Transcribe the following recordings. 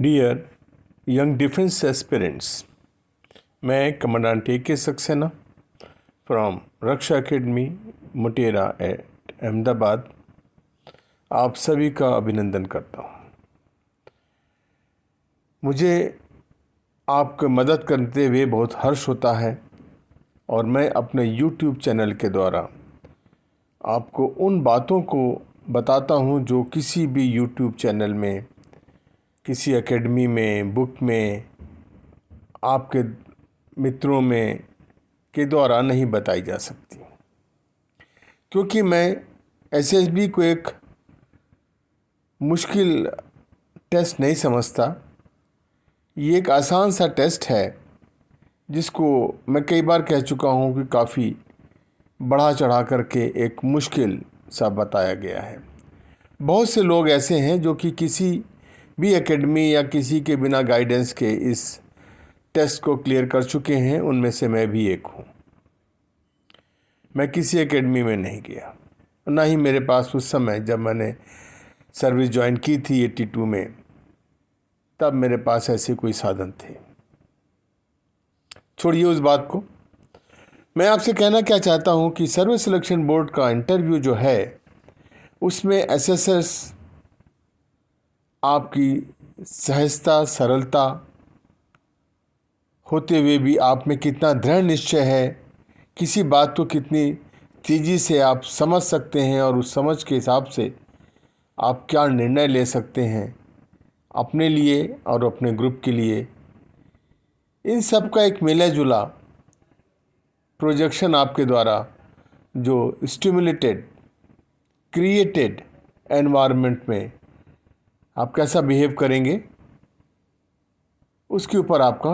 Dear young defence aspirants, मैं commandant AK Saxena from Raksha academy Mutera at Ahmedabad आप सभी का अभिनंदन करता हूँ। मुझे आपको मदद करते हुए बहुत हर्ष होता है और मैं अपने YouTube चैनल के द्वारा आपको उन बातों को बताता हूँ जो किसी भी YouTube चैनल में, किसी एकेडमी में, बुक में, आपके मित्रों में के द्वारा नहीं बताई जा सकती, क्योंकि मैं SSB को एक मुश्किल टेस्ट नहीं समझता। ये एक आसान सा टेस्ट है जिसको मैं कई बार कह चुका हूँ कि काफ़ी बढ़ा चढ़ा करके एक मुश्किल सा बताया गया है। बहुत से लोग ऐसे हैं जो कि किसी भी एकेडमी या किसी के बिना गाइडेंस के इस टेस्ट को क्लियर कर चुके हैं, उनमें से मैं भी एक हूँ। मैं किसी एकेडमी में नहीं गया, ना ही मेरे पास उस समय जब मैंने सर्विस ज्वाइन की थी 82 में, तब मेरे पास ऐसे कोई साधन थे। छोड़िए उस बात को। मैं आपसे कहना क्या चाहता हूँ कि सर्विस सिलेक्शन बोर्ड का इंटरव्यू जो है उसमें SSS आपकी सहजता, सरलता होते हुए भी आप में कितना दृढ़ निश्चय है, किसी बात को कितनी तेज़ी से आप समझ सकते हैं और उस समझ के हिसाब से आप क्या निर्णय ले सकते हैं अपने लिए और अपने ग्रुप के लिए, इन सब का एक मिला जुला प्रोजेक्शन आपके द्वारा जो स्टिमुलेटेड क्रिएटेड एनवायरनमेंट में आप कैसा बिहेव करेंगे, उसके ऊपर आपका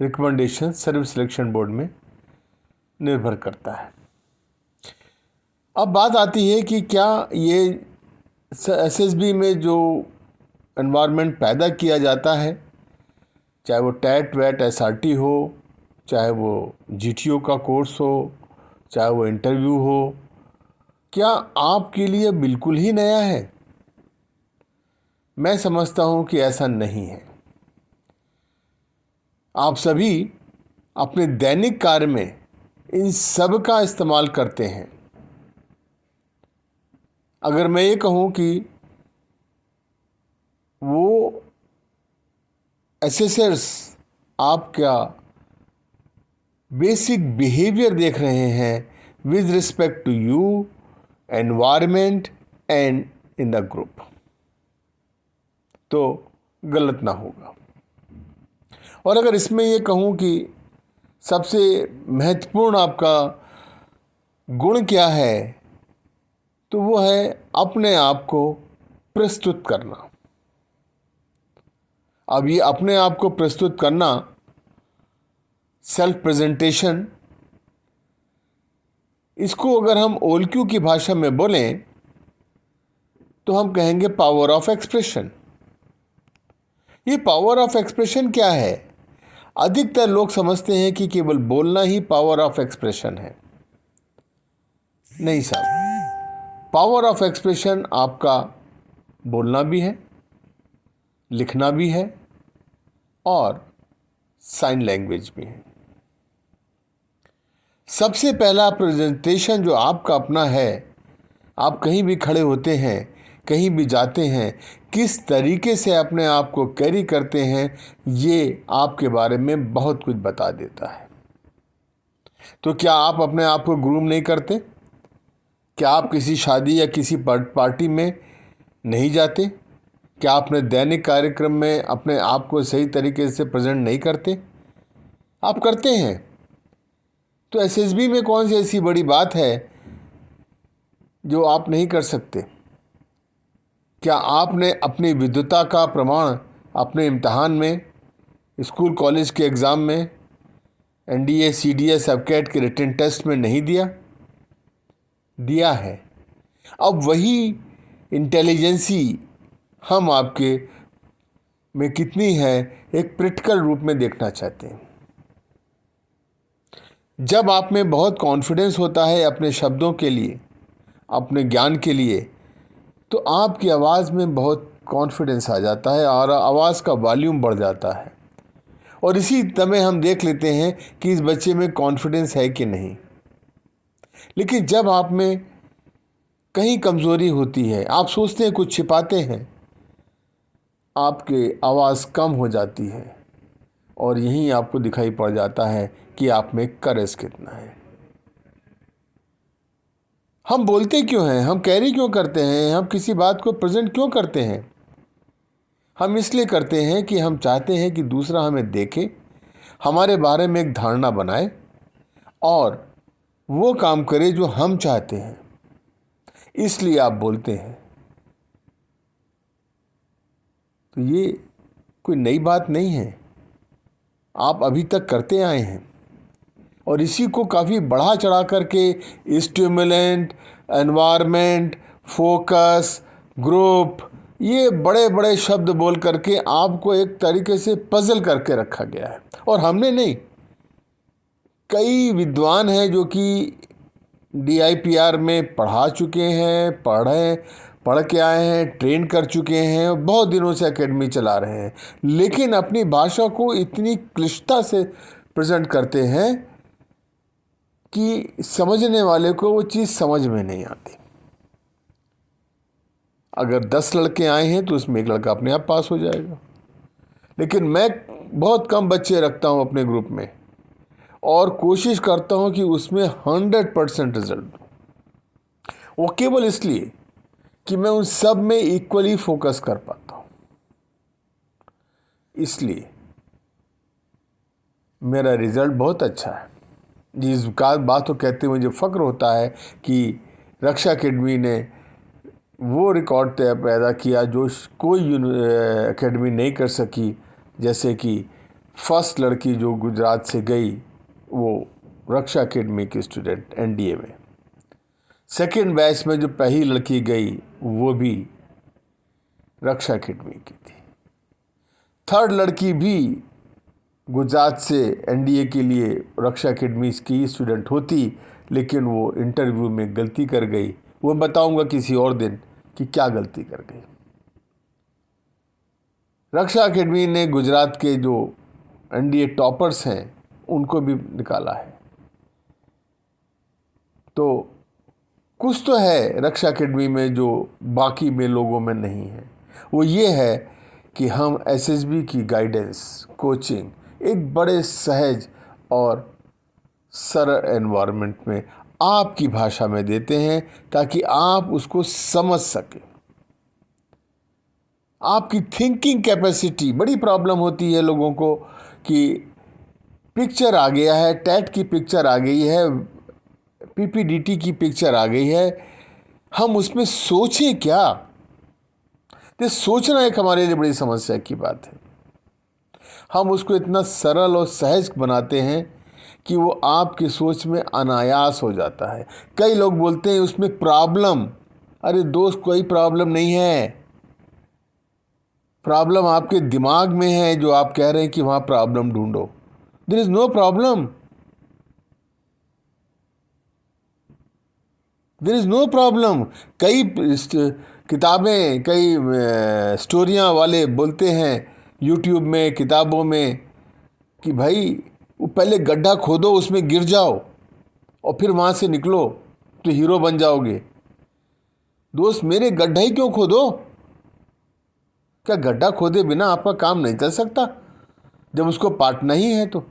रिकमेंडेशन सर्विस सिलेक्शन बोर्ड में निर्भर करता है। अब बात आती है कि क्या ये SSB में जो एनवायरनमेंट पैदा किया जाता है, चाहे वो टैट वैट SRT हो, चाहे वो GTO का कोर्स हो, चाहे वो इंटरव्यू हो, क्या आपके लिए बिल्कुल ही नया है? मैं समझता हूँ कि ऐसा नहीं है। आप सभी अपने दैनिक कार्य में इन सब का इस्तेमाल करते हैं। अगर मैं ये कहूँ कि वो SSRs आपका बेसिक बिहेवियर देख रहे हैं with respect to you, environment and in the group, तो गलत ना होगा। और अगर इसमें ये कहूँ कि सबसे महत्वपूर्ण आपका गुण क्या है, तो वो है अपने आप को प्रस्तुत करना। अब ये अपने आप को प्रस्तुत करना, सेल्फ प्रेजेंटेशन, इसको अगर हम OLQ की भाषा में बोलें तो हम कहेंगे पावर ऑफ एक्सप्रेशन। ये पावर ऑफ एक्सप्रेशन क्या है? अधिकतर लोग समझते हैं कि केवल बोलना ही पावर ऑफ एक्सप्रेशन है। नहीं साहब, पावर ऑफ एक्सप्रेशन आपका बोलना भी है, लिखना भी है और साइन लैंग्वेज भी है। सबसे पहला प्रेजेंटेशन जो आपका अपना है, आप कहीं भी खड़े होते हैं, कहीं भी जाते हैं, किस तरीके से अपने आप को कैरी करते हैं, ये आपके बारे में बहुत कुछ बता देता है। तो क्या आप अपने आप को ग्रूम नहीं करते? क्या आप किसी शादी या किसी पार्टी में नहीं जाते? क्या आप अपने दैनिक कार्यक्रम में अपने आप को सही तरीके से प्रेजेंट नहीं करते? आप करते हैं। तो SSB में कौन सी ऐसी बड़ी बात है जो आप नहीं कर सकते? क्या आपने अपनी विद्वता का प्रमाण अपने इम्तहान में, स्कूल कॉलेज के एग्ज़ाम में, NDA, CDS, ABCAT के रिटन टेस्ट में नहीं दिया? दिया है। अब वही इंटेलिजेंसी हम आपके में कितनी है, एक प्रैक्टिकल रूप में देखना चाहते हैं। जब आप में बहुत कॉन्फिडेंस होता है अपने शब्दों के लिए, अपने ज्ञान के लिए, तो आपकी आवाज़ में बहुत कॉन्फिडेंस आ जाता है और आवाज़ का वॉल्यूम बढ़ जाता है। और इसी समय हम देख लेते हैं कि इस बच्चे में कॉन्फिडेंस है कि नहीं। लेकिन जब आप में कहीं कमज़ोरी होती है, आप सोचते हैं कुछ छिपाते हैं, आपकी आवाज़ कम हो जाती है और यहीं आपको दिखाई पड़ जाता है कि आप में करेज कितना है। हम बोलते क्यों हैं, हम कैरी क्यों करते हैं, हम किसी बात को प्रेजेंट क्यों करते हैं? हम इसलिए करते हैं कि हम चाहते हैं कि दूसरा हमें देखे, हमारे बारे में एक धारणा बनाए और वो काम करे जो हम चाहते हैं, इसलिए आप बोलते हैं। तो ये कोई नई बात नहीं है, आप अभी तक करते आए हैं और इसी को काफ़ी बढ़ा चढ़ा करके स्टिमुलेंट, एनवायरनमेंट, फोकस, ग्रुप, ये बड़े बड़े शब्द बोल करके आपको एक तरीके से पजल करके रखा गया है। और हमने नहीं, कई विद्वान हैं जो कि DIPR में पढ़ा चुके हैं, पढ़ के आए हैं, ट्रेन कर चुके हैं, बहुत दिनों से एकेडमी चला रहे हैं, लेकिन अपनी भाषा को इतनी क्लिष्टता से प्रेजेंट करते हैं कि समझने वाले को वो चीज़ समझ में नहीं आती। अगर 10 लड़के आए हैं तो उसमें एक लड़का अपने आप पास हो जाएगा। लेकिन मैं बहुत कम बच्चे रखता हूँ अपने ग्रुप में और कोशिश करता हूँ कि उसमें 100% रिजल्ट दूँ। वो केवल इसलिए कि मैं उन सब में इक्वली फोकस कर पाता हूँ, इसलिए मेरा रिजल्ट बहुत अच्छा है। जिस बात को कहते हुए मुझे फ़ख्र होता है कि रक्षा एकेडमी ने वो रिकॉर्ड पैदा किया जो कोई एकेडमी नहीं कर सकी। जैसे कि फर्स्ट लड़की जो गुजरात से गई वो रक्षा एकेडमी की स्टूडेंट NDA में, सेकेंड बैच में जो पहली लड़की गई वो भी रक्षा एकेडमी की थी, थर्ड लड़की भी गुजरात से NDA के लिए रक्षा एकेडमी की स्टूडेंट होती, लेकिन वो इंटरव्यू में गलती कर गई। वो बताऊंगा किसी और दिन कि क्या गलती कर गई। रक्षा एकेडमी ने गुजरात के जो NDA टॉपर्स हैं उनको भी निकाला है। तो कुछ तो है रक्षा एकेडमी में जो बाकी में लोगों में नहीं है, वो ये है कि हम SSB की गाइडेंस, कोचिंग एक बड़े सहज और सरल एनवायरनमेंट में आपकी भाषा में देते हैं ताकि आप उसको समझ सकें। आपकी थिंकिंग कैपेसिटी, बड़ी प्रॉब्लम होती है लोगों को कि पिक्चर आ गया है, टेट की पिक्चर आ गई है, PPDT की पिक्चर आ गई है, हम उसमें सोचें क्या? तो सोचना एक हमारे लिए बड़ी समस्या की बात है। हम उसको इतना सरल और सहज बनाते हैं कि वो आपकी सोच में अनायास हो जाता है। कई लोग बोलते हैं उसमें प्रॉब्लम, अरे दोस्त कोई प्रॉब्लम नहीं है, प्रॉब्लम आपके दिमाग में है जो आप कह रहे हैं कि वहाँ प्रॉब्लम ढूंढो। There is no problem, there is no problem. कई किताबें, कई स्टोरियाँ वाले बोलते हैं YouTube में, किताबों में कि भाई वो पहले गड्ढा खोदो, उसमें गिर जाओ और फिर वहाँ से निकलो तो हीरो बन जाओगे। दोस्त मेरे गड्ढा ही क्यों खोदो? क्या गड्ढा खोदे बिना आपका काम नहीं चल सकता? जब उसको पाटना ही है तो,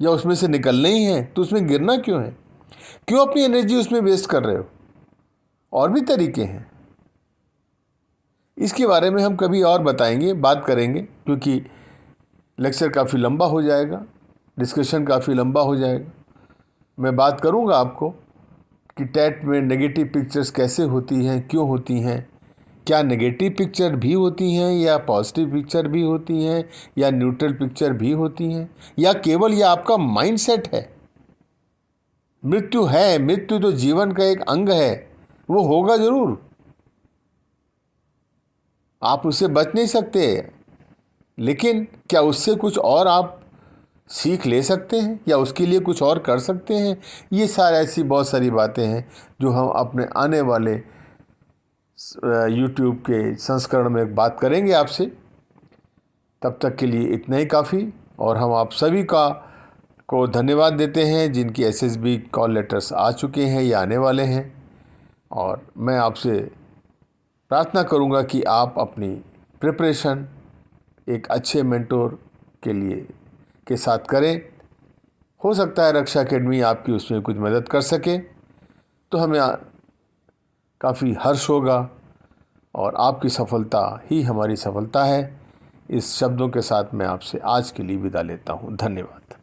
या उसमें से निकलना ही है तो उसमें गिरना क्यों है? क्यों अपनी एनर्जी उसमें वेस्ट कर रहे हो? और भी तरीके हैं। इसके बारे में हम कभी और बताएंगे, बात करेंगे, क्योंकि लेक्चर काफ़ी लंबा हो जाएगा, डिस्कशन काफ़ी लंबा हो जाएगा। मैं बात करूंगा आपको कि टेट में नेगेटिव पिक्चर्स कैसे होती हैं, क्यों होती हैं, क्या नेगेटिव पिक्चर भी होती हैं या पॉजिटिव पिक्चर भी होती हैं या न्यूट्रल पिक्चर भी होती हैं, या केवल ये आपका माइंडसेट है। मृत्यु है, मृत्यु तो जीवन का एक अंग है, वो होगा ज़रूर, आप उससे बच नहीं सकते, लेकिन क्या उससे कुछ और आप सीख ले सकते हैं या उसके लिए कुछ और कर सकते हैं? ये सारी ऐसी बहुत सारी बातें हैं जो हम अपने आने वाले यूट्यूब के संस्करण में बात करेंगे आपसे। तब तक के लिए इतना ही काफ़ी, और हम आप सभी को धन्यवाद देते हैं जिनकी एसएसबी कॉल लेटर्स आ चुके हैं या आने वाले हैं। और मैं आपसे प्रार्थना करूंगा कि आप अपनी प्रिपरेशन एक अच्छे मेंटोर के साथ करें। हो सकता है रक्षा एकेडमी आपकी उसमें कुछ मदद कर सके, तो हमें काफ़ी हर्ष होगा, और आपकी सफलता ही हमारी सफलता है। इस शब्दों के साथ मैं आपसे आज के लिए विदा लेता हूँ। धन्यवाद।